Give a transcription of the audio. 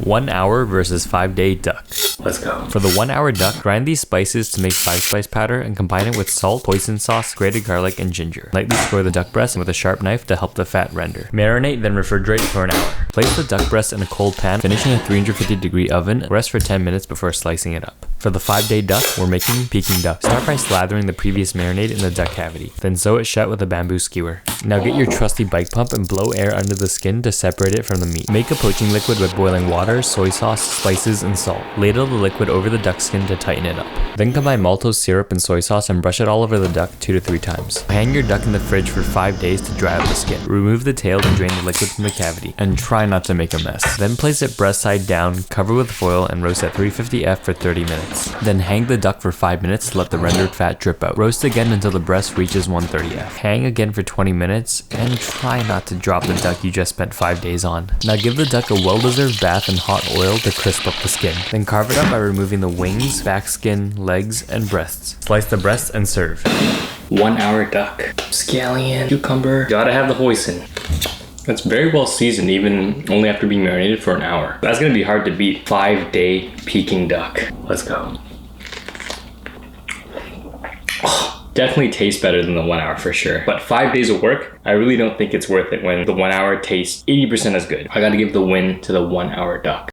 1 hour versus 5-day duck. Let's go. For the 1 hour duck, grind these spices to make 5-spice powder and combine it with salt, hoisin sauce, grated garlic, and ginger. Lightly score the duck breast with a sharp knife to help the fat render. Marinate, then refrigerate for an hour. Place the duck breast in a cold pan, finish in a 350-degree oven, rest for 10 minutes before slicing it up. For the 5-day duck, we're making Peking Duck. Start by slathering the previous marinade in the duck cavity, then sew it shut with a bamboo skewer. Now get your trusty bike pump and blow air under the skin to separate it from the meat. Make a poaching liquid with boiling water, soy sauce, spices, and salt. Ladle the liquid over the duck skin to tighten it up. Then combine maltose syrup and soy sauce and brush it all over the duck 2 to 3 times. Hang your duck in the fridge for 5 days to dry out the skin. Remove the tail and drain the liquid from the cavity, and try not to make a mess. Then place it breast side down, cover with foil, and roast at 350F for 30 minutes. Then hang the duck for 5 minutes to let the rendered fat drip out. Roast again until the breast reaches 130F. Hang again for 20 minutes, and try not to drop the duck you just spent 5 days on. Now give the duck a well-deserved bath in hot oil to crisp up the skin. Then carve it up by removing the wings, back skin, legs, and breasts. Slice the breasts and serve. 1 hour duck. Scallion, cucumber. Gotta have the hoisin. It's very well seasoned, even only after being marinated for an hour. That's gonna be hard to beat. 5-day Peking duck. Let's go. Oh, definitely tastes better than the 1 hour for sure. But 5 days of work, I really don't think it's worth it when the 1 hour tastes 80% as good. I gotta give the win to the 1 hour duck.